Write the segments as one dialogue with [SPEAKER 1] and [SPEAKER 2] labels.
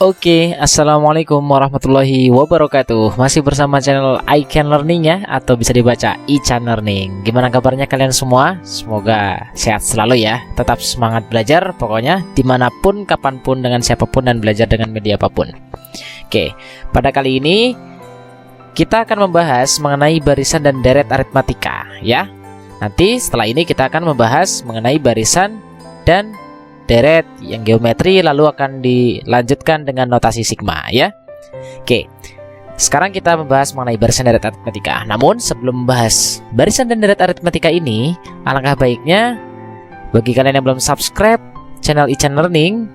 [SPEAKER 1] Oke, Assalamualaikum warahmatullahi wabarakatuh. Masih bersama channel I Can Learning ya, atau bisa dibaca I Can Learning. Gimana kabarnya kalian semua? Semoga sehat selalu ya. Tetap semangat belajar pokoknya, dimanapun, kapanpun, dengan siapapun, dan belajar dengan media apapun. Oke, pada kali ini kita akan membahas mengenai barisan dan deret aritmatika ya. Nanti setelah ini kita akan membahas mengenai barisan dan deret yang geometri, lalu akan dilanjutkan dengan notasi sigma ya. Oke, sekarang kita membahas mengenai barisan deret aritmatika. Namun sebelum membahas barisan dan deret aritmatika ini, alangkah baiknya bagi kalian yang belum subscribe channel I Can Learning,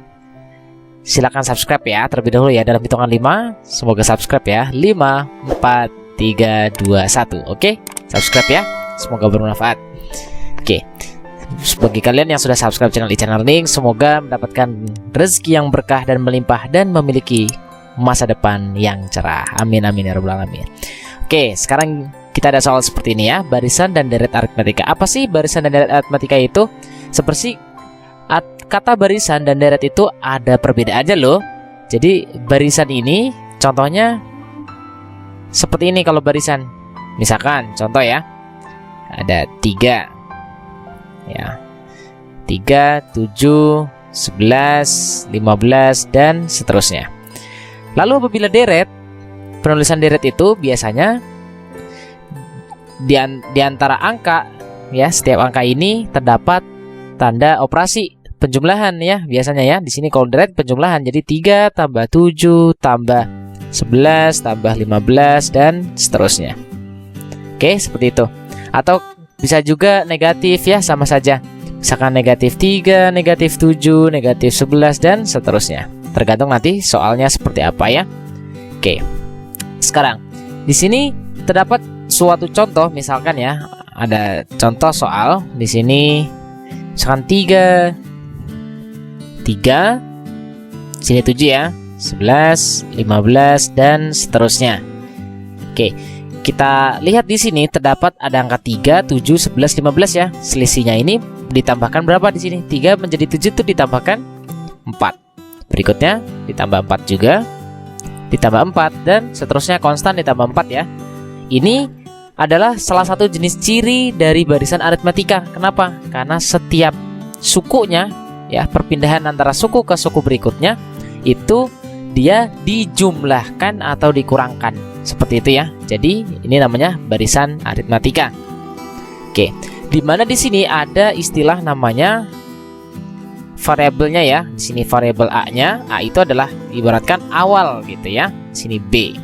[SPEAKER 1] silakan subscribe ya terlebih dahulu ya, dalam hitungan 5. Semoga subscribe ya. 5, 4, 3, 2, 1. Oke, subscribe ya. Semoga bermanfaat. Oke, bagi kalian yang sudah subscribe channel I Can Learning, semoga mendapatkan rezeki yang berkah dan melimpah dan memiliki masa depan yang cerah. Amin amin ya rabbal alamin. Oke, sekarang kita ada soal seperti ini ya, barisan dan deret aritmatika. Apa sih barisan dan deret aritmatika itu? Seperti kata barisan dan deret itu ada perbedaannya loh. Jadi barisan ini contohnya seperti ini. Kalau barisan, misalkan contoh ya, ada 3 ya, 3, 7, 11, 15, dan seterusnya. Lalu apabila deret, penulisan deret itu biasanya di antara angka ya, setiap angka ini terdapat tanda operasi penjumlahan ya, biasanya ya. Di sini kalau deret penjumlahan, jadi 3 tambah 7 tambah 11 tambah 15 dan seterusnya. Oke, seperti itu. Atau bisa juga negatif ya, sama saja. Misalkan negatif 3, negatif 7, negatif 11, dan seterusnya. Tergantung nanti soalnya seperti apa ya. Oke, sekarang di sini terdapat suatu contoh, misalkan ya, ada contoh soal di sini. Misalkan 3, sini 7 ya, 11, 15, dan seterusnya. Oke, kita lihat di sini terdapat ada angka 3, 7, 11, 15 ya. Selisihnya ini ditambahkan berapa di sini? 3 menjadi 7 itu ditambahkan 4. Berikutnya ditambah 4 juga, ditambah 4, dan seterusnya konstan ditambah 4 ya. Ini adalah salah satu jenis ciri dari barisan aritmatika. Kenapa? Karena setiap sukunya ya, perpindahan antara suku ke suku berikutnya itu dia dijumlahkan atau dikurangkan. Seperti itu ya. Jadi ini namanya barisan aritmatika. Oke, di mana di sini ada istilah namanya variabelnya ya. Di sini variabel A-nya, A itu adalah ibaratkan awal gitu ya. Di sini B.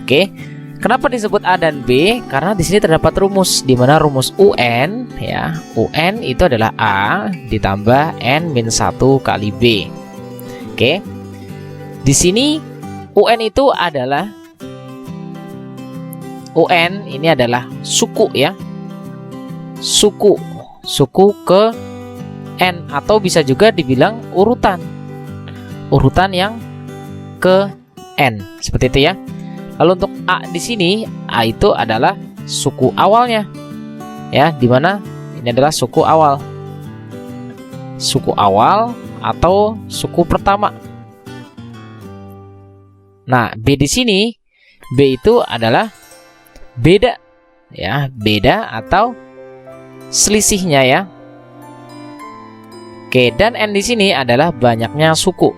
[SPEAKER 1] Oke. Kenapa disebut A dan B? Karena di sini terdapat rumus, di mana rumus UN ya. UN itu adalah A ditambah N-1 kali B. Oke. Di sini UN itu adalah ini adalah suku ya. Suku ke N, atau bisa juga dibilang urutan yang ke N, seperti itu ya. Lalu untuk A di sini, A itu adalah suku awalnya ya, dimana ini adalah suku awal atau suku pertama. Nah, B di sini, B itu adalah beda ya, beda atau selisihnya ya. Oke, dan N di sini adalah banyaknya suku.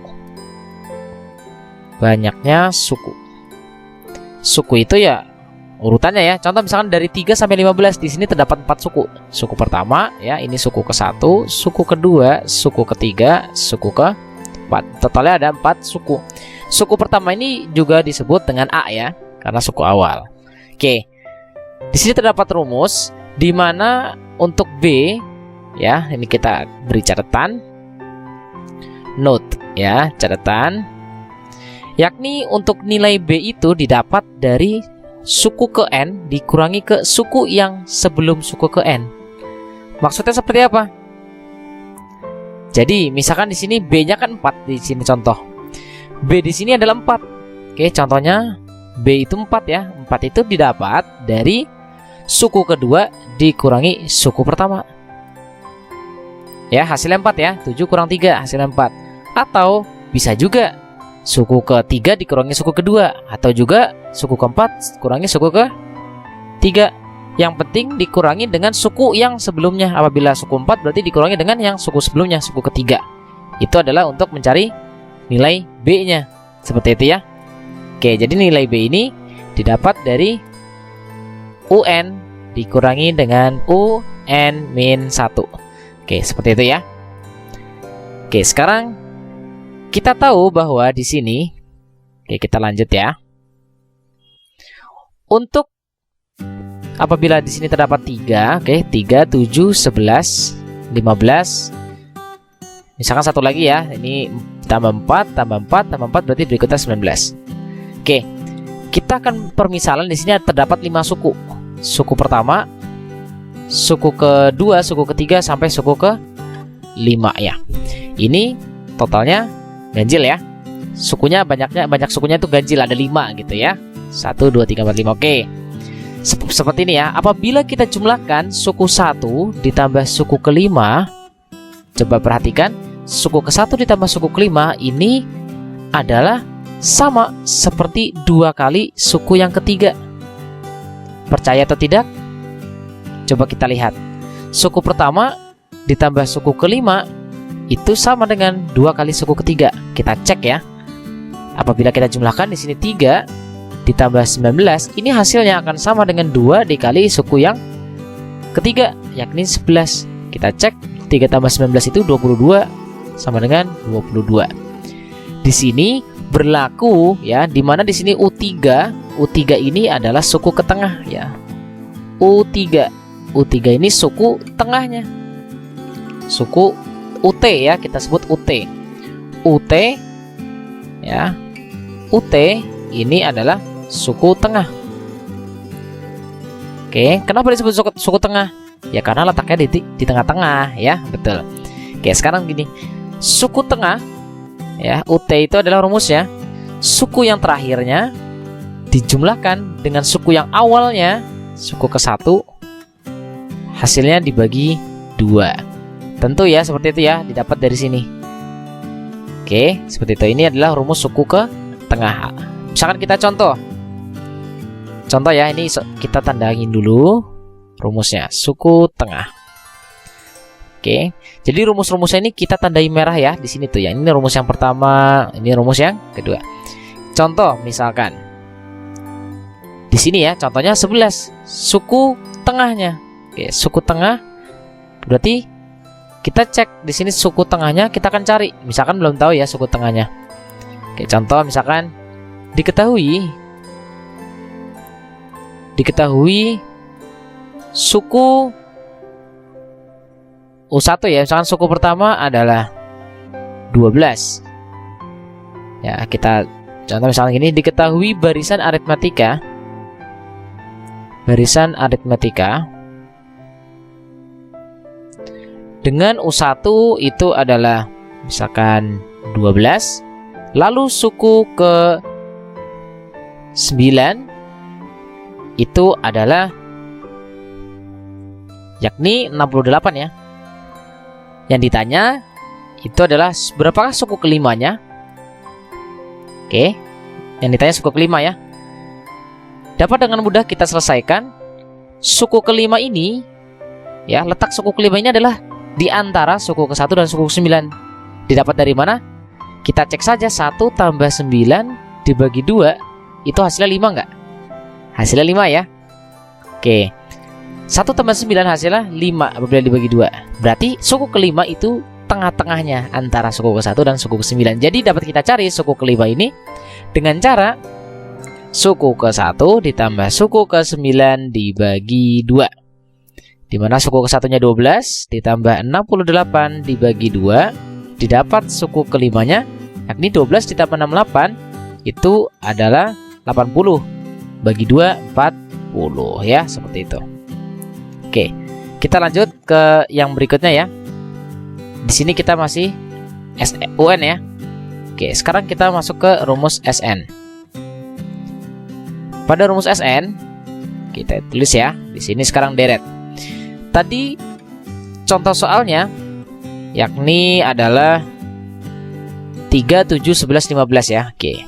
[SPEAKER 1] Suku itu ya urutannya ya. Contoh misalkan dari 3 sampai 15, di sini terdapat 4 suku. Suku pertama ya, ini suku ke-1, suku kedua, suku ketiga, suku ke-4. Totalnya ada 4 suku. Suku pertama ini juga disebut dengan A ya, karena suku awal. Oke. Di sini terdapat rumus di mana untuk B ya, ini kita beri catatan. Note ya, catatan. Yakni untuk nilai B itu didapat dari suku ke N dikurangi ke suku yang sebelum suku ke N. Maksudnya seperti apa? Jadi, misalkan di sini B-nya kan 4 di sini contoh. B di sini adalah 4. Oke, contohnya B itu 4 ya. 4 itu didapat dari suku kedua dikurangi suku pertama. Ya, hasilnya 4 ya. 7 kurang 3 hasilnya 4. Atau Bisa juga suku ketiga dikurangi suku kedua, atau juga suku keempat kurangi suku ketiga. Yang penting dikurangi dengan suku yang sebelumnya. Apabila suku 4 berarti dikurangi dengan yang suku sebelumnya, suku ketiga. Itu adalah untuk mencari nilai B-nya. Seperti itu ya. Oke, jadi nilai B ini didapat dari UN dikurangi dengan UN-1. Oke, seperti itu ya. Oke, sekarang kita tahu bahwa di sini, oke, kita lanjut ya. Untuk apabila di sini terdapat 3, oke, 3, 7, 11, 15. Misalkan satu lagi ya, ini tambah 4, tambah 4, tambah 4 berarti berikutnya 19. Oke, kita akan permisalan di sini terdapat 5 suku. Suku pertama, suku kedua, suku ketiga sampai suku ke-5 ya. Ini totalnya ganjil ya. Sukunya banyak sukunya itu ganjil, ada 5 gitu ya. 1 2 3 4 5. Oke. Seperti ini ya. Apabila kita jumlahkan suku 1 ditambah suku ke-5, coba perhatikan, suku ke-1 ditambah suku ke-5 ini adalah sama seperti 2 kali suku yang ketiga. Percaya atau tidak? Coba kita lihat. Suku pertama ditambah suku ke-5 itu sama dengan 2 kali suku ketiga. Kita cek ya. Apabila kita jumlahkan di sini 3 ditambah 19, ini hasilnya akan sama dengan 2 dikali suku yang ketiga, yakni 11. Kita cek 3 tambah 19 itu 22 sama dengan 22. Di sini berlaku ya, dimana di sini U3 ini adalah suku ke tengah ya. U3 ini suku tengahnya. Suku UT ya, kita sebut UT. UT ya. UT ini adalah suku tengah. Oke, kenapa disebut suku tengah? Ya karena letaknya di tengah-tengah ya, betul. Oke, sekarang gini. Suku tengah ya, UT itu adalah rumusnya. Suku yang terakhirnya dijumlahkan dengan suku yang awalnya, suku ke-1, hasilnya dibagi 2. Tentu ya seperti itu ya, didapat dari sini. Oke, seperti itu. Ini adalah rumus suku ke tengah. Misalkan kita contoh ya, ini kita tandangin dulu rumusnya, suku tengah. Oke, jadi rumus-rumusnya ini kita tandai merah ya di sini tuh ya. Ini rumus yang pertama, ini rumus yang kedua. Contoh misalkan di sini ya, contohnya 11, suku tengahnya. Oke, suku tengah berarti kita cek di sini suku tengahnya, kita akan cari. Misalkan belum tahu ya suku tengahnya. Oke, contoh misalkan diketahui suku U1 ya, misalkan suku pertama adalah 12. Ya, kita contoh misalnya gini, diketahui barisan aritmatika dengan U1 itu adalah misalkan 12, lalu suku ke 9 itu adalah yakni 68 ya. Yang ditanya itu adalah berapakah suku kelimanya? Oke, yang ditanya suku kelima ya. Dapat dengan mudah kita selesaikan. Suku kelima ini ya, letak suku kelima ini adalah di antara suku ke-1 dan suku ke-9. Didapat dari mana? Kita cek saja, 1 tambah 9 dibagi 2 itu hasilnya 5 enggak? Hasilnya 5 ya. Oke, 1 tambah 9 hasilnya 5 apabila dibagi 2. Berarti suku kelima itu tengah-tengahnya antara suku ke-1 dan suku ke-9. Jadi dapat kita cari suku kelima ini dengan cara suku ke-1 ditambah suku ke-9 dibagi 2. Dimana suku ke-1-nya 12 ditambah 68 dibagi 2, didapat suku kelimanya yakni 12 ditambah 68 itu adalah 80. Bagi 2 40 ya, seperti itu. Oke, kita lanjut ke yang berikutnya ya. Di sini kita masih UN ya. Oke, sekarang kita masuk ke rumus SN. Pada rumus SN kita tulis ya. Di sini sekarang deret. Tadi contoh soalnya yakni adalah 3, 7, 11, 15 ya. Oke.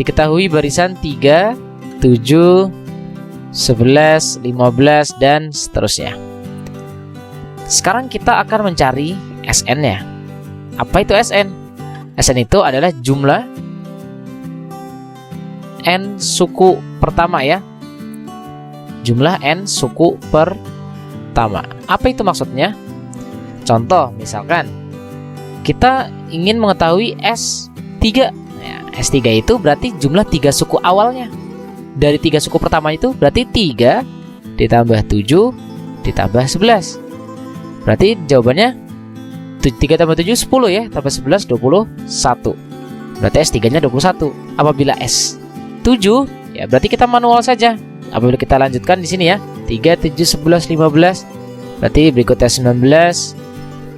[SPEAKER 1] Diketahui barisan 3, 7, 11, 15 dan seterusnya. Sekarang kita akan mencari SN-nya. Apa itu SN? SN itu adalah jumlah N suku pertama ya. Jumlah N suku pertama. Apa itu maksudnya? Contoh, misalkan kita ingin mengetahui S3. Nah, S3 itu berarti jumlah 3 suku awalnya. Dari 3 suku pertama itu berarti 3 ditambah 7 ditambah 11. Berarti jawabannya 3 tambah 7 10 ya, tambah 11 21. Berarti S3-nya 21. Apabila S7 ya berarti kita manual saja. Apabila kita lanjutkan di sini ya, 3, 7, 11, 15. Berarti berikutnya 19,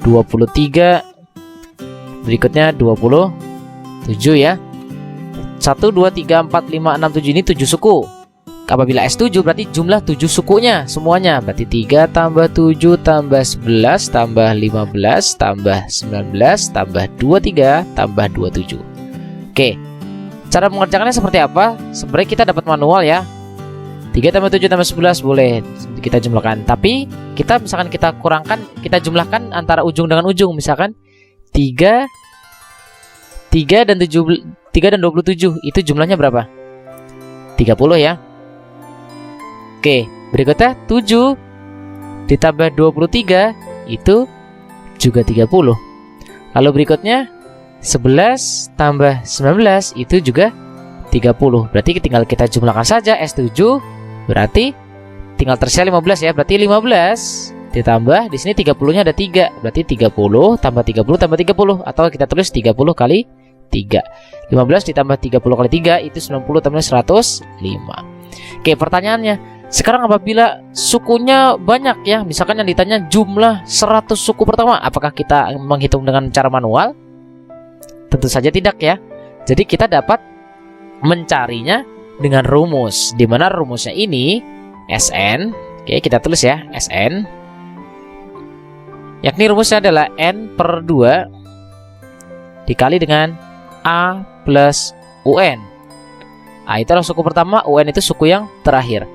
[SPEAKER 1] 23. Berikutnya 27 ya. 1, 2, 3, 4, 5, 6, 7 ini 7 suku. Apabila S7 berarti jumlah 7 sukunya semuanya. Berarti 3 tambah 7 tambah 11 tambah 15 tambah 19 tambah 23 tambah 27. Oke, cara mengerjakannya seperti apa? Sebenarnya kita dapat manual ya. 3 tambah 7 tambah 11 boleh kita jumlahkan. Tapi kita misalkan kita kurangkan, kita jumlahkan antara ujung dengan ujung. Misalkan 3 dan 27 itu jumlahnya berapa? 30 ya. Oke, berikutnya 7 ditambah 23 itu juga 30. Lalu berikutnya 11 tambah 19 itu juga 30. Berarti tinggal kita jumlahkan saja. S7 berarti tinggal tersisa 15 ya. Berarti 15 ditambah di sini 30-nya ada 3. Berarti 30 tambah 30 tambah 30, atau kita tulis 30 kali 3. 15 ditambah 30 kali 3 itu 90 tambah 105. Oke, pertanyaannya, sekarang apabila sukunya banyak ya, misalkan yang ditanya jumlah 100 suku pertama, apakah kita menghitung dengan cara manual? Tentu saja tidak ya. Jadi kita dapat mencarinya dengan rumus, di mana rumusnya ini SN. Oke, kita tulis ya, SN. Yakni rumusnya adalah N per 2 dikali dengan A plus UN. A itu adalah suku pertama, UN itu suku yang terakhir.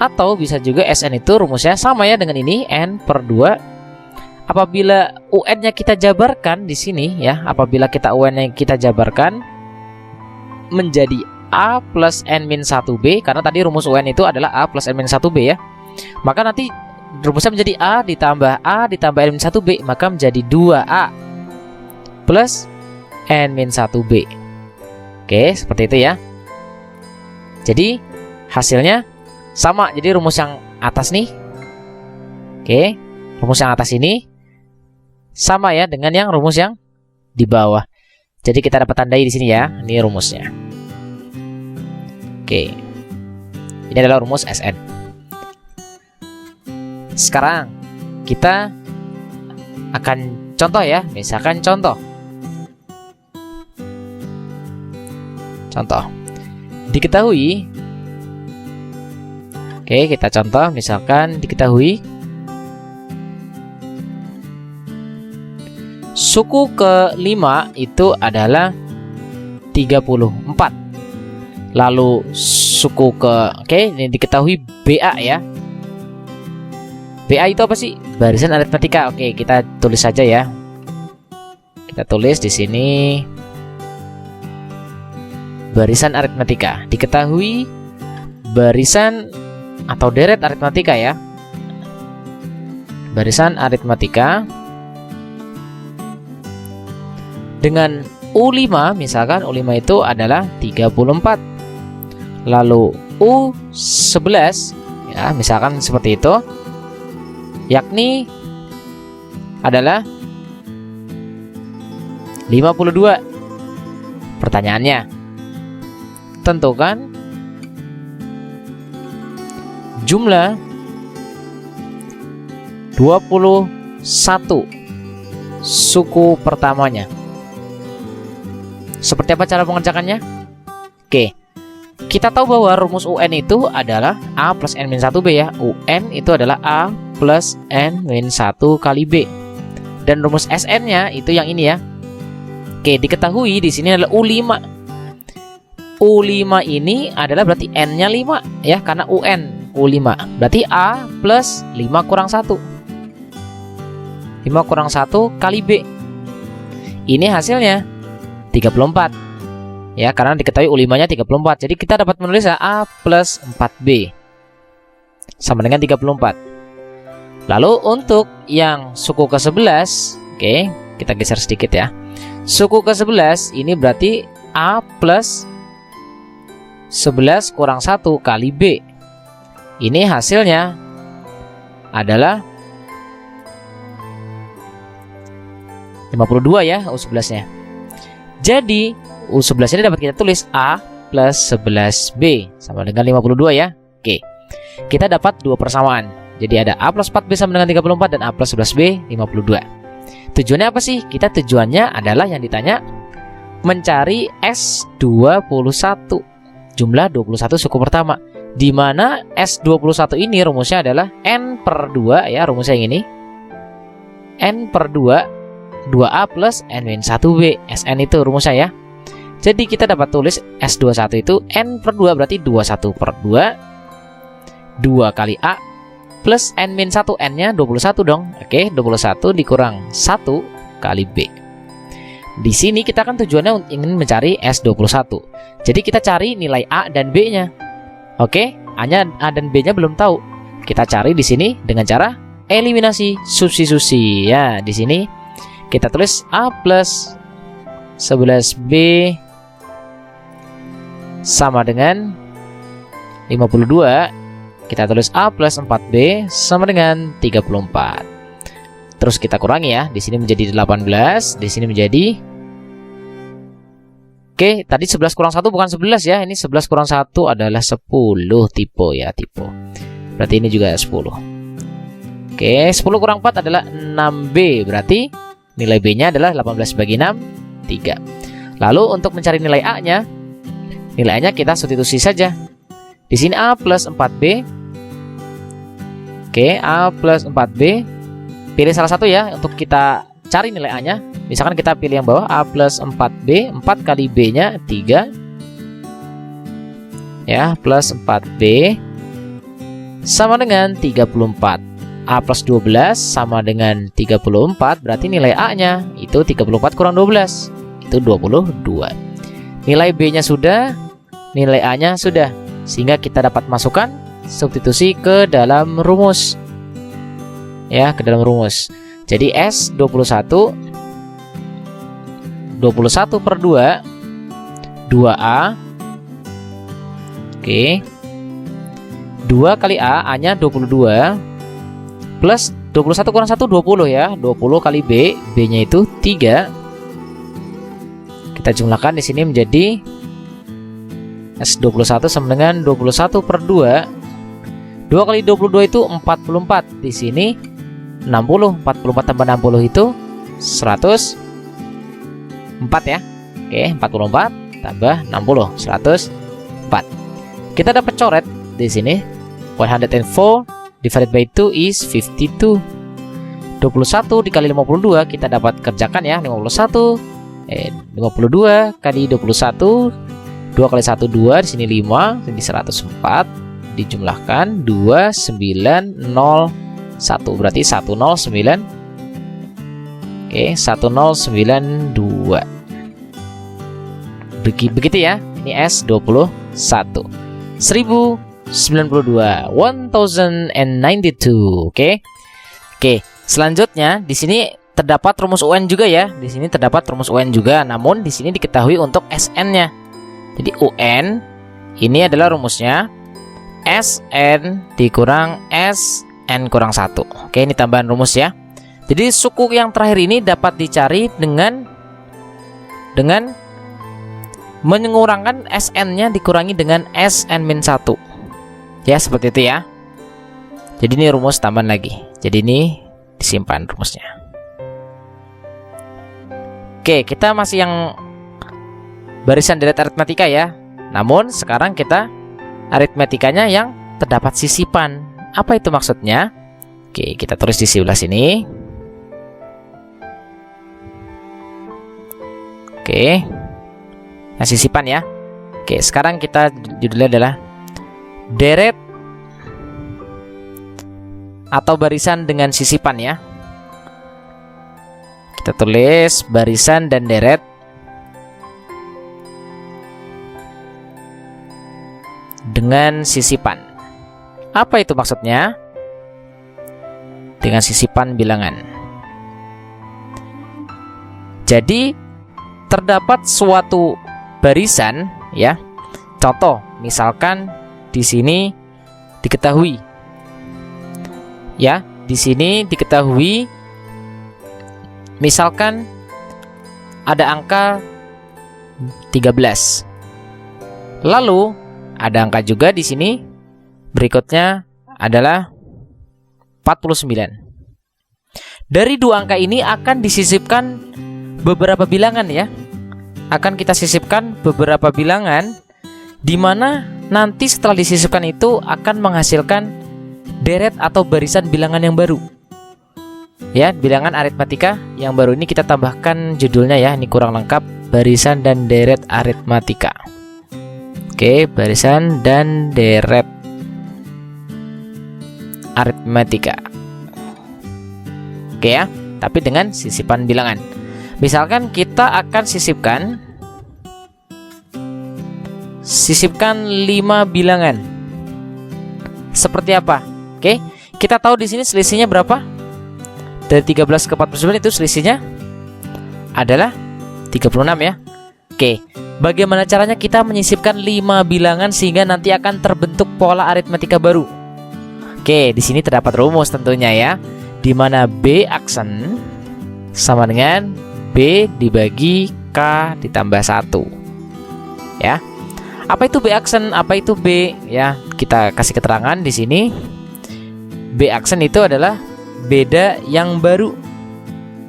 [SPEAKER 1] Atau bisa juga SN itu rumusnya sama ya dengan ini, N per 2. Apabila UN-nya kita jabarkan di sini ya, apabila kita UN-nya kita jabarkan menjadi A plus N-1B, karena tadi rumus UN itu adalah A plus N-1B ya. Maka nanti rumusnya menjadi A ditambah N-1B, maka menjadi 2A plus N-1B. Oke, seperti itu ya. Jadi hasilnya sama. Jadi rumus yang atas nih, oke, rumus yang atas ini sama ya dengan yang rumus yang di bawah. Jadi kita dapat tandai di sini ya. Ini rumusnya. Oke, ini adalah rumus SN. Sekarang kita akan contoh ya. Misalkan contoh. Diketahui. Oke, kita contoh. Misalkan diketahui suku ke-5 itu adalah 34. Lalu suku ini diketahui BA ya. BA itu apa sih? Barisan aritmatika. Oke, kita tulis saja ya. Kita tulis di sini barisan aritmatika. Diketahui barisan atau deret aritmatika ya. Barisan aritmatika dengan U5, misalkan U5 itu adalah 34. Lalu U11 ya, misalkan seperti itu. Yakni adalah 52. Pertanyaannya, tentukan jumlah 21 suku pertamanya. Seperti apa cara mengerjakannya? Oke, kita tahu bahwa rumus UN itu adalah A plus N-1B ya. UN itu adalah A plus N-1 kali B. Dan rumus SN-nya itu yang ini ya. Oke, diketahui di sini adalah U5. U5 ini adalah berarti N-nya 5 ya, karena UN U5. Berarti A plus 5 kurang 1. 5 kurang 1 kali B. Ini hasilnya 34. Ya, karena diketahui U5-nya 34. Jadi kita dapat menulis A plus 4B sama dengan 34. Lalu untuk yang suku ke-11, oke, kita geser sedikit ya. Suku ke-11 ini berarti A plus 11 kurang 1 kali B. Ini hasilnya adalah 52 ya, U11-nya. Jadi U11 ini dapat kita tulis A plus 11B sama dengan 52 ya. Oke, kita dapat dua persamaan. Jadi ada A plus 4B sama dengan 34 dan A plus 11B 52. Tujuannya apa sih? Kita tujuannya adalah yang ditanya mencari S21, jumlah 21 suku pertama, di mana S21 ini rumusnya adalah N per 2 ya, rumusnya yang ini N per 2 2A plus N-1B. Sn itu rumusnya ya. Jadi kita dapat tulis S21 itu N per 2 berarti 21 per 2 2 kali A plus N-1, N-nya 21 dong. Oke, 21 dikurang 1 kali B. Di sini kita kan tujuannya ingin mencari S21. Jadi kita cari nilai A dan B-nya. Oke, A-nya A dan B-nya belum tahu. Kita cari di sini dengan cara eliminasi substitusi. Ya, di sini kita tulis A plus 11B sama dengan 52. Kita tulis A plus 4B sama dengan 34. Terus kita kurangi ya. Di sini menjadi 18. Di sini menjadi... Oke, tadi 11 kurang 1 bukan 11 ya. Ini 11 kurang 1 adalah 10 tipe ya, tipe. Berarti ini juga 10. Oke, 10 kurang 4 adalah 6B. Berarti nilai B-nya adalah 18 bagi 6, 3. Lalu untuk mencari nilai A-nya, nilainya kita substitusi saja. Di sini A plus 4B. Oke, A plus 4B. Pilih salah satu ya untuk kita cari nilai A-nya. Misalkan kita pilih yang bawah A plus 4B. 4 kali B-nya 3. Ya, plus 4B sama dengan 34. A plus 12 sama dengan 34. Berarti nilai A-nya itu 34 kurang 12. Itu 22. Nilai B-nya sudah, nilai A-nya sudah. Sehingga kita dapat masukkan substitusi ke dalam rumus. Ya, ke dalam rumus. Jadi S21 21 per 2 2A. Oke, 2 kali A, A-nya 22 plus 21 kurang 1 20 ya. 20 kali B, B-nya itu 3. Kita jumlahkan di sini menjadi S21 sama dengan 21 per 2. 2 kali 22 itu 44. Di sini 60. 44 tambah 60 itu 104 ya. Oke, 44 tambah 60 104. Kita dapat coret di sini 104 divided by 2 is 52. 21 dikali 52 kita dapat kerjakan ya. 52 kali 21. 2 kali 1 2, di sini 5, jadi 104 dijumlahkan 2901 berarti 109. Oke, 1092. Begitu ya. Ini S21. 1092. 1092. Oke. Oke, selanjutnya di sini terdapat rumus UN juga ya. Di sini terdapat rumus UN juga, namun di sini diketahui untuk SN-nya. Jadi UN ini adalah rumusnya SN dikurang SN kurang 1. Oke, ini tambahan rumus ya. Jadi suku yang terakhir ini dapat dicari dengan mengurangkan SN-nya dikurangi dengan SN-1. Ya, seperti itu ya. Jadi ini rumus tambahan lagi. Jadi ini disimpan rumusnya. Oke, kita masih yang barisan deret aritmatika ya. Namun sekarang kita aritmetikanya yang terdapat sisipan. Apa itu maksudnya? Oke, kita tulis di sebelah sini. Oke. Nah, sisipan ya. Oke, sekarang kita judulnya adalah deret atau barisan dengan sisipan ya. Kita tulis barisan dan deret dengan sisipan. Apa itu maksudnya? Dengan sisipan bilangan. Jadi terdapat suatu barisan ya. Contoh, misalkan di sini diketahui ya, di sini diketahui misalkan ada angka 13. Lalu ada angka juga di sini berikutnya adalah 49. Dari dua angka ini akan disisipkan beberapa bilangan ya. Akan kita sisipkan beberapa bilangan di mana nanti setelah disisipkan itu akan menghasilkan deret atau barisan bilangan yang baru. Ya, bilangan aritmatika yang baru ini kita tambahkan judulnya ya, ini kurang lengkap, barisan dan deret aritmatika. Oke, barisan dan deret aritmatika. Oke ya, tapi dengan sisipan bilangan. Misalkan kita akan sisipkan 5 bilangan. Seperti apa? Oke, kita tahu di sini selisihnya berapa? Dari 13 ke 49 itu selisihnya adalah 36 ya. Oke, bagaimana caranya kita menyisipkan 5 bilangan sehingga nanti akan terbentuk pola aritmatika baru? Oke, di sini terdapat rumus tentunya ya, di mana B aksen sama dengan B dibagi K ditambah 1 ya. Apa itu B aksen? Apa itu B? Ya, kita kasih keterangan di sini. B aksen itu adalah beda yang baru.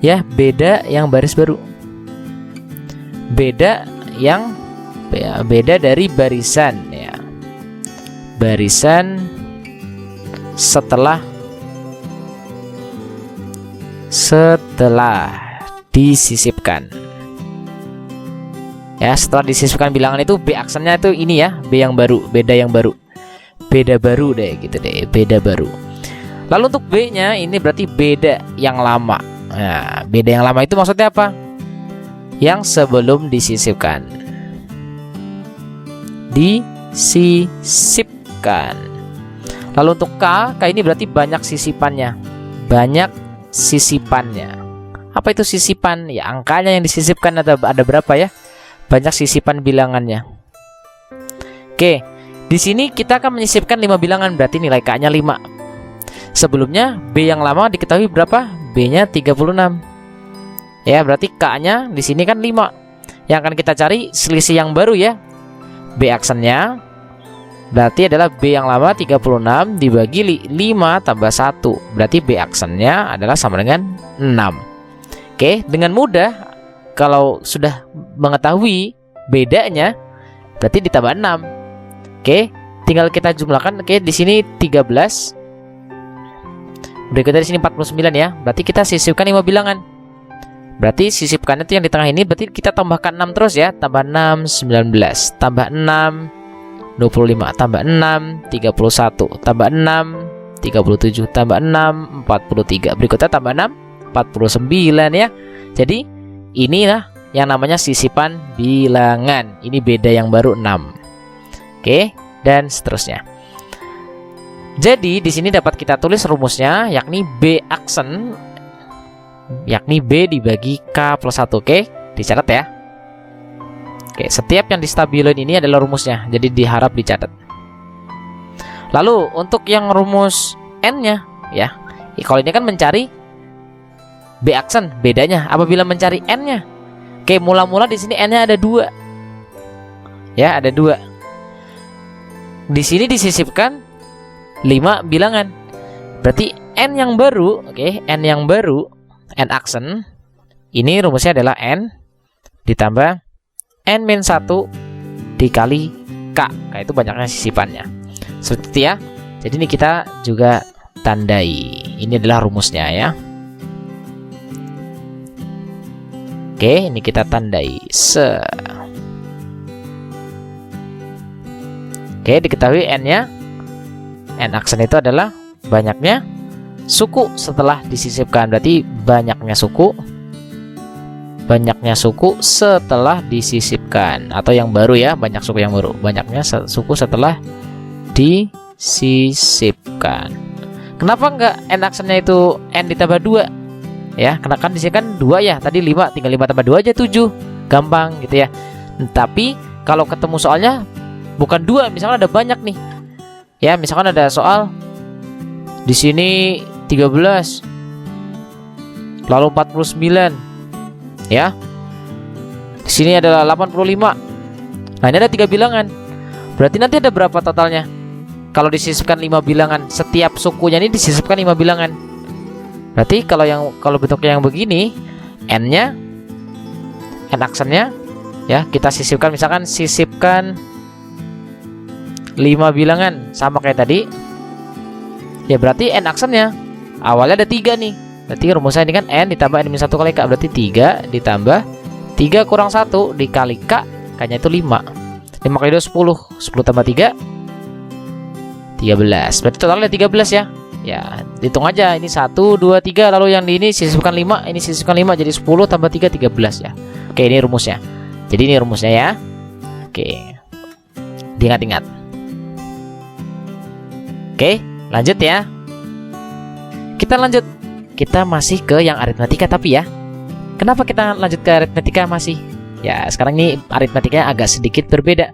[SPEAKER 1] Ya, beda yang baris baru. Beda yang beda dari barisan ya. Barisan setelah disisipkan. Ya, setelah disisipkan bilangan itu B aksennya itu ini ya, B yang baru, beda yang baru. Beda baru deh gitu deh, beda baru. Lalu untuk B-nya ini berarti beda yang lama. Nah, beda yang lama itu maksudnya apa? Yang sebelum disisipkan. Disisipkan. Lalu untuk K ini berarti banyak sisipannya. Banyak sisipannya. Apa itu sisipan? Ya, angkanya yang disisipkan ada berapa ya? Banyak sisipan bilangannya. Oke, di sini kita akan menyisipkan 5 bilangan, berarti nilai K-nya 5. Sebelumnya B yang lama diketahui berapa? B-nya 36. Ya, berarti K-nya di sini kan 5. Yang akan kita cari selisih yang baru ya. B aksennya berarti adalah B yang lama 36 dibagi 5 tambah 1. Berarti B aksennya adalah sama dengan 6. Oke, dengan mudah kalau sudah mengetahui bedanya berarti ditambah 6. Oke, tinggal kita jumlahkan. Oke, di sini 13. Berikutnya di sini 49 ya. Berarti kita sisipkan 5 bilangan. Berarti sisipkannya itu yang di tengah ini berarti kita tambahkan 6 terus ya. Tambah 6 19, tambah 6 25, tambah 6 31, tambah 6 37, tambah 6 43. Berikutnya tambah 6 49 ya. Jadi inilah yang namanya sisipan bilangan. Ini beda yang baru 6. Oke, dan seterusnya. Jadi di sini dapat kita tulis rumusnya, yakni B aksen, yakni B dibagi K plus 1. Oke, dicatat ya. Oke, setiap yang distabilin ini adalah rumusnya, jadi diharap dicatat. Lalu untuk yang rumus N-nya ya, kalau ini kan mencari B aksen, bedanya apabila mencari N-nya. Oke, mula-mula di sini N-nya ada 2. Ya, ada 2. Di sini disisipkan 5 bilangan. Berarti N yang baru, oke, N yang baru, N aksen, ini rumusnya adalah N ditambah N-1 dikali K. K itu banyaknya sisipannya. Seperti itu ya. Jadi ini kita juga tandai. Ini adalah rumusnya ya. Oke, ini kita tandai se. Oke, diketahui n-nya, n aksen itu adalah banyaknya suku setelah disisipkan. Berarti banyaknya suku setelah disisipkan, atau yang baru ya, banyak suku yang baru, banyaknya suku setelah disisipkan. Kenapa enggak n aksennya itu n ditambah 2 ya? Karena kan di sini kan 2 ya, tadi 5, tinggal 5 tambah 2 aja 7, gampang gitu ya. Tapi kalau ketemu soalnya bukan 2, misalkan ada banyak nih ya, misalkan ada soal di sini 13 lalu 49 ya, di sini adalah 85. Nah, ini ada 3 bilangan, berarti nanti ada berapa totalnya? Kalau disisipkan 5 bilangan, setiap sukunya ini disisipkan 5 bilangan. Berarti kalau bentuknya yang begini, n-nya, n aksennya ya, kita sisipkan, misalkan sisipkan 5 bilangan sama kayak tadi. Ya berarti n aksennya awalnya ada 3 nih. Berarti rumusnya ini kan n ditambah n-1 kali k, berarti 3 ditambah 3 kurang 1 dikali k, k-nya itu 5. 5 kali 2 10, 10 tambah 3 13. Berarti totalnya 13 ya. Ya, hitung aja, ini 1 2 3, lalu yang di ini sisipkan 5, ini sisipkan 5, jadi 10 tambah 3 13 ya. Oke, ini rumusnya. Jadi ini rumusnya ya. Oke. Diingat-ingat. Oke, lanjut ya. Kita lanjut. Kita masih ke yang aritmatika tapi ya. Kenapa kita lanjut ke aritmatika masih? Ya, sekarang ini aritmatikanya agak sedikit berbeda.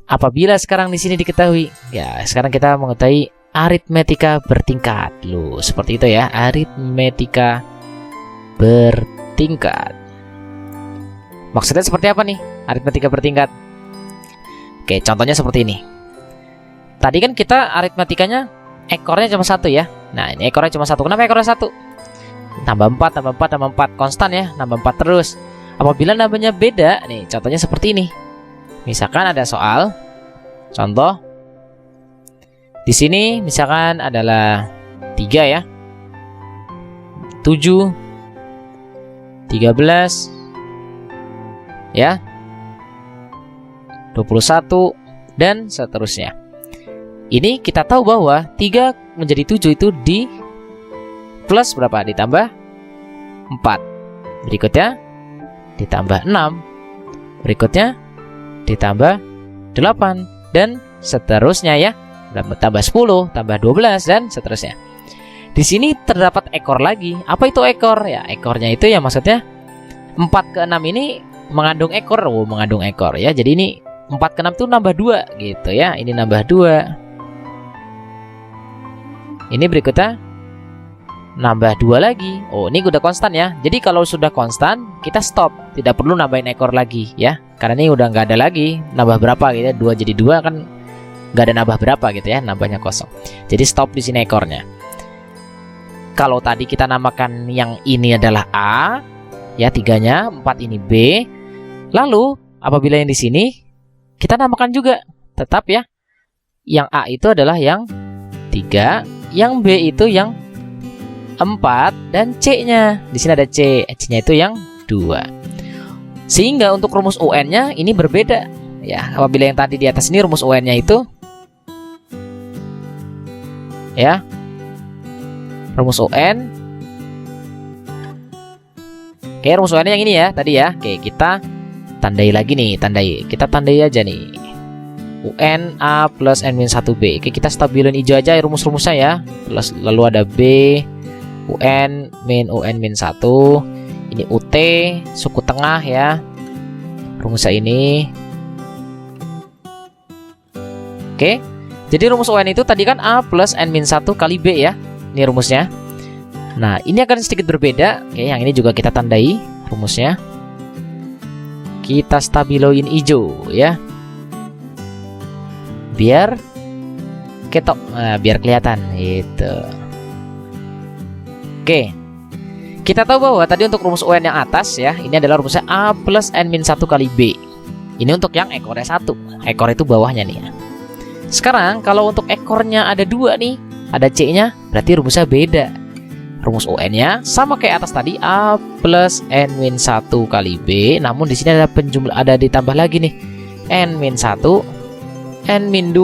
[SPEAKER 1] Apabila sekarang di sini diketahui, ya sekarang kita mengetahui aritmatika bertingkat. Loh, seperti itu ya, aritmatika bertingkat. Maksudnya seperti apa nih aritmatika bertingkat? Oke, contohnya seperti ini. Tadi kan kita aritmatikanya ekornya cuma 1 ya. Nah, ini ekornya cuma 1. Kenapa ekornya 1? Tambah 4, tambah 4, tambah 4, konstan ya, nambah 4 terus. Apabila nambahnya beda, nih contohnya seperti ini. Misalkan ada soal, contoh di sini misalkan adalah 3 ya, 7, 13 ya, 21 dan seterusnya. Ini kita tahu bahwa 3 menjadi 7 itu di plus berapa? Ditambah 4. Berikutnya ditambah 6. Berikutnya ditambah 8 dan seterusnya ya. Tambah 10, tambah 12 dan seterusnya. Di sini terdapat ekor lagi. Apa itu ekor? Ya, ekornya itu ya maksudnya 4 ke 6 ini mengandung ekor. Oh, mengandung ekor ya. Jadi ini 4 ke 6 itu nambah 2 gitu ya. Ini nambah 2. Ini berikutnya nambah 2 lagi. Oh, ini udah konstan ya. Jadi kalau sudah konstan, kita stop. Tidak perlu nambahin ekor lagi ya. Karena ini udah nggak ada lagi. Nambah berapa gitu ya? 2 jadi 2 kan nggak ada nambah berapa gitu ya. Nambahnya kosong. Jadi stop di sini ekornya. Kalau tadi kita namakan yang ini adalah A, ya 3-nya, 4 ini B. Lalu apabila yang di sini kita namakan juga tetap ya. Yang A itu adalah yang 3, yang B itu yang 4 dan C-nya. Di sini ada C. C-nya itu yang 2. Sehingga untuk rumus UN-nya ini berbeda. Ya, apabila yang tadi di atas ini rumus UN-nya itu ya. Rumus UN. Oke, rumus UN-nya yang ini ya, tadi ya. Oke, kita tandai lagi nih, Kita tandai aja nih. UN A plus N-1B. Oke, kita stabilin hijau aja rumus-rumusnya ya. Plus, lalu ada B UN min UN min 1. Ini UT suku tengah ya. Rumusnya ini. Oke. Jadi rumus UN itu tadi kan A plus N min 1 kali B ya. Ini rumusnya. Nah, ini akan sedikit berbeda. Oke, yang ini juga kita tandai rumusnya. Kita stabiloin hijau ya. Biar ketok, biar kelihatan gitu. Oke. Kita tahu bahwa tadi untuk rumus UN yang atas ya, ini adalah rumusnya A plus N min 1 kali B. Ini untuk yang ekornya 1. Ekor itu bawahnya nih ya. Sekarang kalau untuk ekornya ada 2 nih, ada C-nya, berarti rumusnya beda. rumus UN-nya sama kayak atas tadi, A plus N-1 kali B. Namun di sini ada ada ditambah lagi nih, N-1 N-2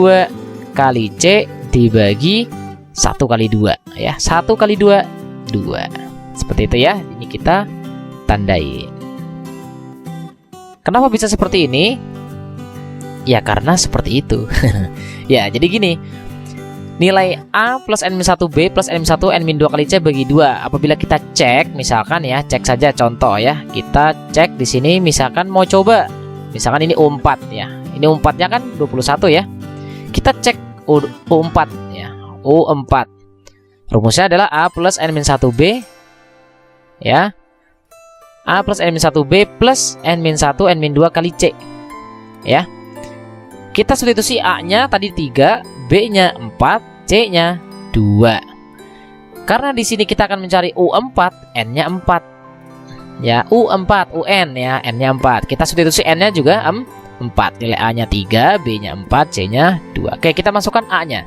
[SPEAKER 1] kali C dibagi 1 kali 2 ya. 1 kali 2 2. Seperti itu ya. Ini kita tandai. Kenapa bisa seperti ini? Ya karena seperti itu. Ya, jadi gini. Nilai A plus N-1B plus N-1 N-2 kali C bagi 2. Apabila kita cek, misalkan ya, cek saja contoh ya. Kita cek di sini misalkan mau coba. Misalkan ini U4 ya. Ini U4-nya kan 21 ya. Kita cek U4 ya. U4. Rumusnya adalah A plus N-1B ya. A plus N-1B plus N-1 N-2 kali C ya. Kita substitusi A-nya tadi 3, B-nya 4, C-nya 2. Karena di sini kita akan mencari U4, N-nya 4. Ya, U4, UN ya, N-nya 4. Kita substitusi N-nya juga 4. Nilai A-nya 3, B-nya 4, C-nya 2. Oke, kita masukkan A-nya.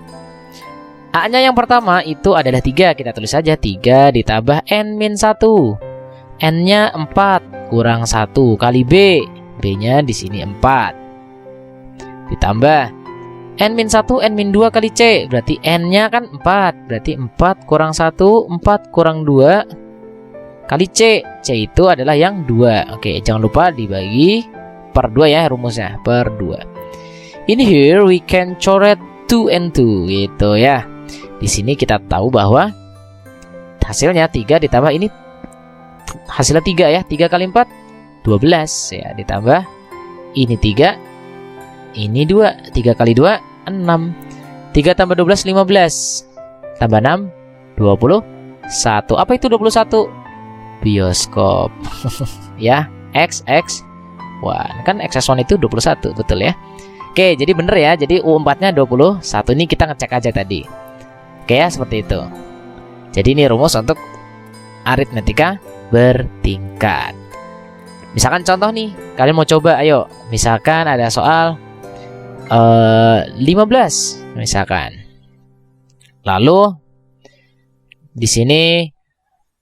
[SPEAKER 1] A-nya yang pertama itu adalah 3. Kita tulis saja 3 ditambah N-1. N-nya 4 kurang 1 kali B. B-nya di sini 4. Ditambah N-1 N-2 kali C. Berarti N-nya kan 4. Berarti 4 kurang 1, 4 kurang 2 kali C. C itu adalah yang 2. Oke, jangan lupa dibagi per 2 ya rumusnya. Per 2. In here we can coret 2 and 2 gitu ya. Di sini kita tahu bahwa hasilnya 3 ditambah ini hasilnya 3 ya. 3 kali 4 12 ya. Ditambah ini 3, ini 2, 3 kali 2 6. 3 tambah 12 15. Tambah 6 21. Apa itu 21? Bioskop. Ya, XX1. Kan XX1 itu 21, betul ya? Oke, jadi bener ya. Jadi U4-nya 21. Ini kita ngecek aja tadi. Oke ya, seperti itu. Jadi ini rumus untuk aritmetika bertingkat. Misalkan contoh nih, kalian mau coba, ayo. Misalkan ada soal 15 misalkan. Lalu di sini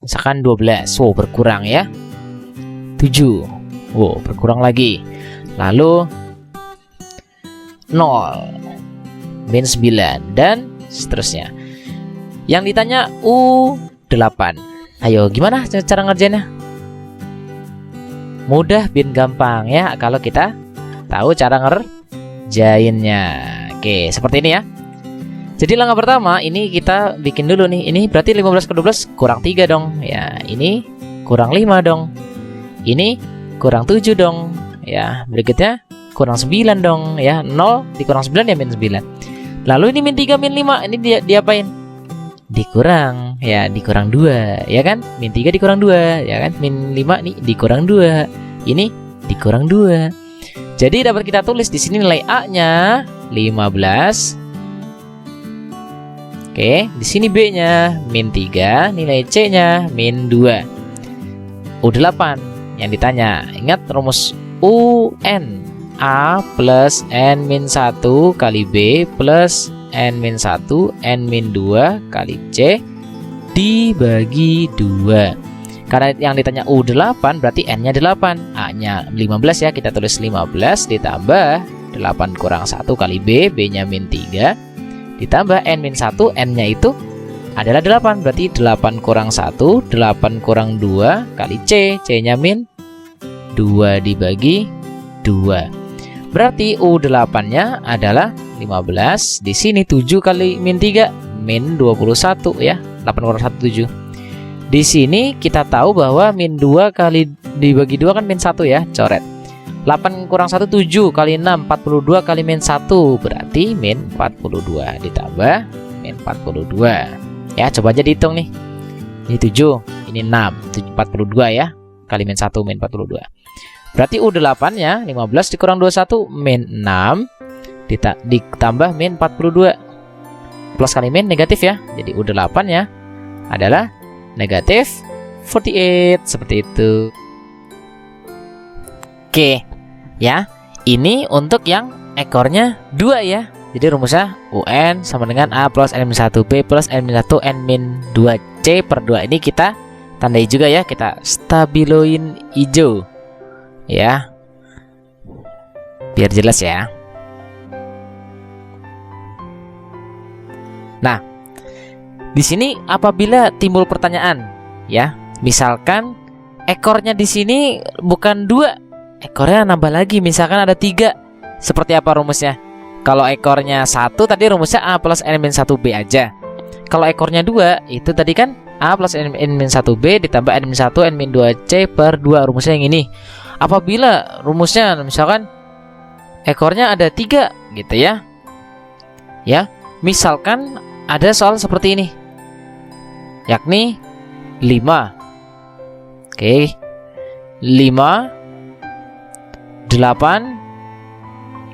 [SPEAKER 1] misalkan 12. Wow, berkurang ya. 7. Wow, berkurang lagi. Lalu 0 min 9 dan seterusnya. Yang ditanya U8. Ayo, gimana cara ngerjainnya? Mudah bin gampang ya kalau kita tahu cara ngerjainnya. Oke, seperti ini ya. Jadi langkah pertama ini kita bikin dulu nih. Ini berarti 15 ke 12 kurang 3 dong. Ya, ini kurang 5 dong. Ini kurang 7 dong. Ya, berikutnya kurang 9 dong. Ya, 0 dikurang 9 ya min 9. Lalu ini min 3 min 5. Ini diapain? Dikurang. Ya, dikurang 2. Ya kan? Min 3 dikurang 2. Ya kan? Min 5 nih dikurang 2. Ini dikurang 2. Jadi dapat kita tulis di sini nilai A-nya 15. Oke, di sini B-nya min 3, nilai C-nya min 2. U8 yang ditanya. Ingat rumus UN. A plus N min 1 kali B plus N min 1 N min 2 kali C dibagi 2. Karena yang ditanya U8 berarti N-nya 8, A-nya 15 ya. Kita tulis 15 ditambah 8 kurang 1 kali B, B-nya min 3. Ditambah N min 1, N-nya itu adalah 8. Berarti 8 kurang 1, 8 kurang 2 kali C, C-nya min 2 dibagi 2. Berarti U8-nya adalah 15. Di sini 7 kali min 3, min 21 ya. 8 kurang 1, 7. Di sini kita tahu bahwa min 2 kali dibagi 2 kan min 1 ya, coret. 8 kurang 1, 7 kali 6, 42 kali min 1, berarti min 42 ditambah min 42. Ya, coba aja dihitung nih. Ini 7, ini 6, 42 ya, kali min 1 min 42. Berarti U8-nya 15 dikurang 21 min 6 ditambah min 42. Plus kali min negatif ya. Jadi U8-nya adalah negatif 48, seperti itu. Oke, ya. Ini untuk yang ekornya 2 ya. Jadi rumusnya UN sama dengan A plus N-1B plus N-1 N-2 C/2 ini kita tandai juga ya, kita stabiloin hijau ya, biar jelas ya. Nah, di sini apabila timbul pertanyaan ya, misalkan ekornya di sini bukan 2, ekornya nambah lagi, misalkan ada 3. Seperti apa rumusnya? Kalau ekornya 1 tadi rumusnya A plus N-1B aja. Kalau ekornya 2 itu tadi kan A plus N-1B ditambah N-1 N-2C/2, rumusnya yang ini. Apabila rumusnya misalkan ekornya ada 3 gitu ya. Ya, misalkan ada soal seperti ini, yakni 5. Oke, 5, 8,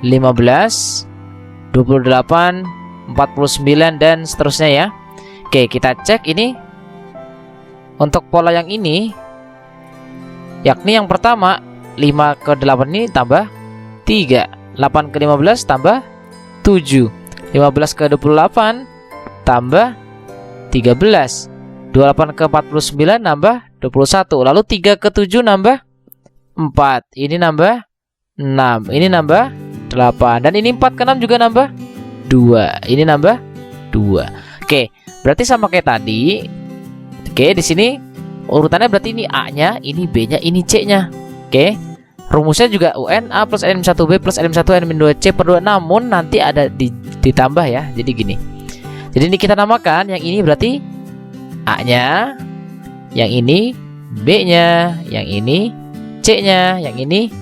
[SPEAKER 1] 15, 28, 49 dan seterusnya ya. Oke, kita cek ini untuk pola yang ini, yakni yang pertama 5 ke 8 ini tambah 3, 8 ke 15 tambah 7, 15 ke 28 tambah 13, 28 ke 49 nambah 21, lalu 3 ke 7 nambah 4, ini nambah 6, ini nambah 8, dan ini 4 ke 6 juga nambah 2, ini nambah 2. Oke, berarti sama kayak tadi. Oke, di sini urutannya berarti ini A-nya, ini B-nya, ini C-nya. Oke, rumusnya juga UN A plus N-1B plus N-1 N-2C/2, namun nanti ada ditambah ya. Jadi gini. Jadi ini kita namakan, yang ini berarti A-nya, yang ini B-nya, yang ini C-nya, yang ini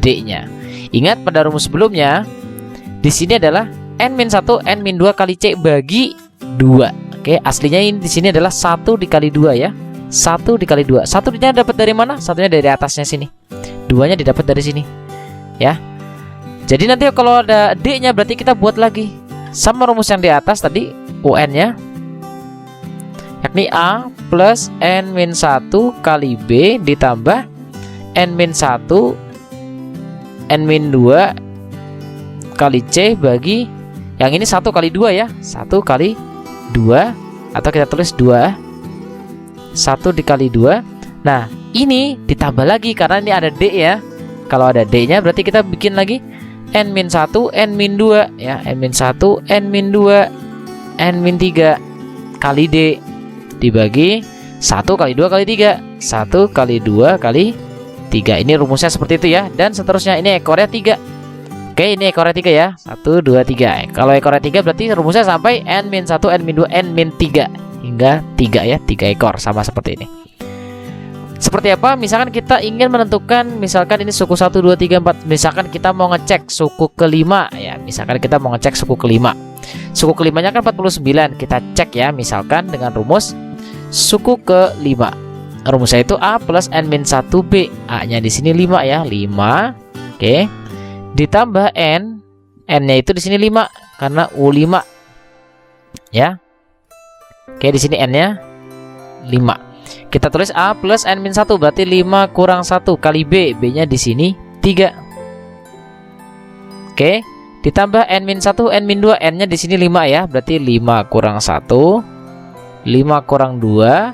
[SPEAKER 1] D-nya. Ingat pada rumus sebelumnya, di sini adalah N-1 N-2 kali C bagi 2. Oke, aslinya ini di sini adalah 1 dikali 2 ya. 1 dikali 2. Satunya dapat dari mana? Satunya dari atasnya sini. 2-nya didapat dari sini. Ya. Jadi nanti kalau ada D-nya berarti kita buat lagi sama rumus yang di atas tadi, UN-nya yakni A plus N-1 kali B ditambah N-1 N-2 kali C bagi yang ini 1 kali 2 ya. 1 kali 2, atau kita tulis 2, 1 dikali 2. Nah, ini ditambah lagi karena ini ada D ya. Kalau ada D-nya berarti kita bikin lagi N-1 N-2 ya, N-1 N-2 N-3 kali D dibagi 1 kali 2 kali 3, 1 kali 2 kali 3. Ini rumusnya seperti itu ya, dan seterusnya. Ini ekornya 3. Oke, ini ekornya 3 ya. 1 2 3. Kalau ekornya 3 berarti rumusnya sampai N-1 N-2 N-3 hingga 3 ya, 3 ekor, sama seperti ini. Seperti apa? Misalkan kita ingin menentukan, misalkan ini suku 1 2 3 4. Misalkan kita mau ngecek suku kelima ya. Misalkan kita mau ngecek suku kelima. Suku kelimanya kan 49. Kita cek ya, misalkan dengan rumus suku kelima. Rumusnya itu A plus N-1B. A-nya di sini 5 ya, 5. Oke. Ditambah N. N-nya itu di sini 5 karena U5. Ya. Oke, di sini N-nya 5. Kita tulis A plus N-1 berarti 5 kurang 1 kali B. B-nya di sini 3. Oke, ditambah N-1 N-2, N-nya di sini 5 ya. Berarti 5 kurang 1, 5 kurang 2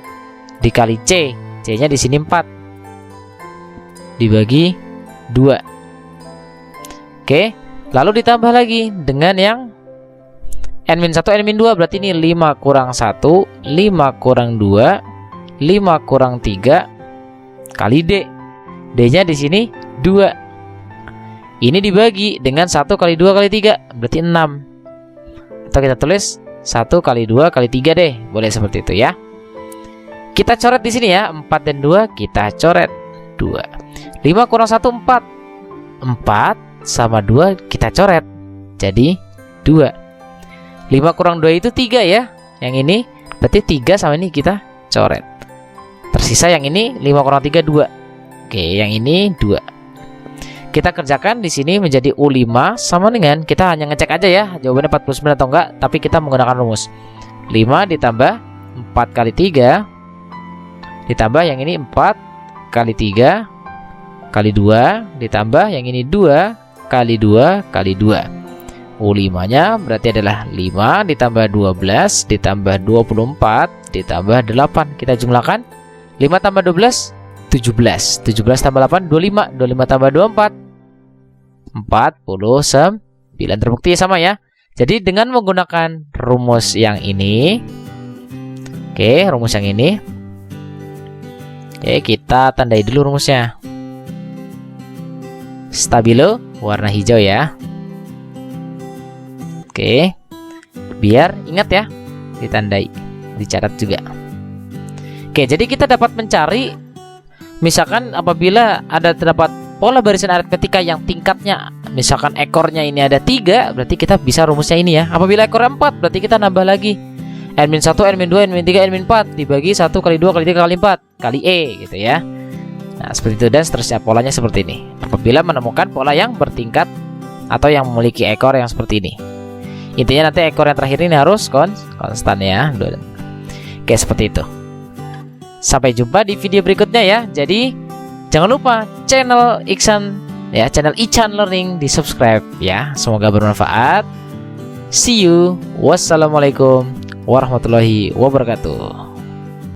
[SPEAKER 1] dikali C. C-nya di sini 4 dibagi 2. Oke, lalu ditambah lagi dengan yang N-1 N-2 berarti ini 5 kurang 1, 5 kurang 2, 5 kurang 3 kali D. D-nya di sini 2. Ini dibagi dengan 1 kali 2 kali 3 berarti 6. Atau kita tulis 1 kali 2 kali 3 deh. Boleh seperti itu ya. Kita coret di sini ya, 4 dan 2 kita coret 2. 5 kurang 1 4. 4 sama 2 kita coret. Jadi 2. 5 kurang 2 itu 3 ya. Yang ini berarti 3 sama ini kita coret. Tersisa yang ini 5 kurang 3 2. Oke, yang ini 2. Kita kerjakan di sini menjadi U5 sama dengan, kita hanya ngecek aja ya jawabannya 49 atau enggak, tapi kita menggunakan rumus 5 ditambah 4 kali 3 ditambah yang ini 4 kali 3 kali 2 ditambah yang ini 2 kali 2 kali 2. U5 nya berarti adalah 5 ditambah 12 ditambah 24 ditambah 8. Kita jumlahkan 5 tambah 12 17. 17 tambah 8 25. 25 tambah 24 49. Terbukti sama ya. Jadi dengan menggunakan rumus yang ini, oke, rumus yang ini, oke, kita tandai dulu rumusnya. Stabilo warna hijau ya. Oke, biar ingat ya, ditandai, dicatat juga. Oke, jadi kita dapat mencari, misalkan apabila terdapat pola barisan aritmetika yang tingkatnya, misalkan ekornya ini ada 3, berarti kita bisa rumusnya ini ya. Apabila ekornya 4, berarti kita nambah lagi N-1, N-2, N-3, N-4 dibagi 1 kali 2 kali 3 kali 4 kali E gitu ya. Nah, seperti itu dan seterusnya, polanya seperti ini. Apabila menemukan pola yang bertingkat atau yang memiliki ekor yang seperti ini. Intinya nanti ekor yang terakhir ini harus konstan ya. Oke, seperti itu. Sampai jumpa di video berikutnya ya. Jadi jangan lupa channel Iksan ya, channel Ichan Learning di subscribe ya. Semoga bermanfaat. See you. Wassalamualaikum warahmatullahi wabarakatuh.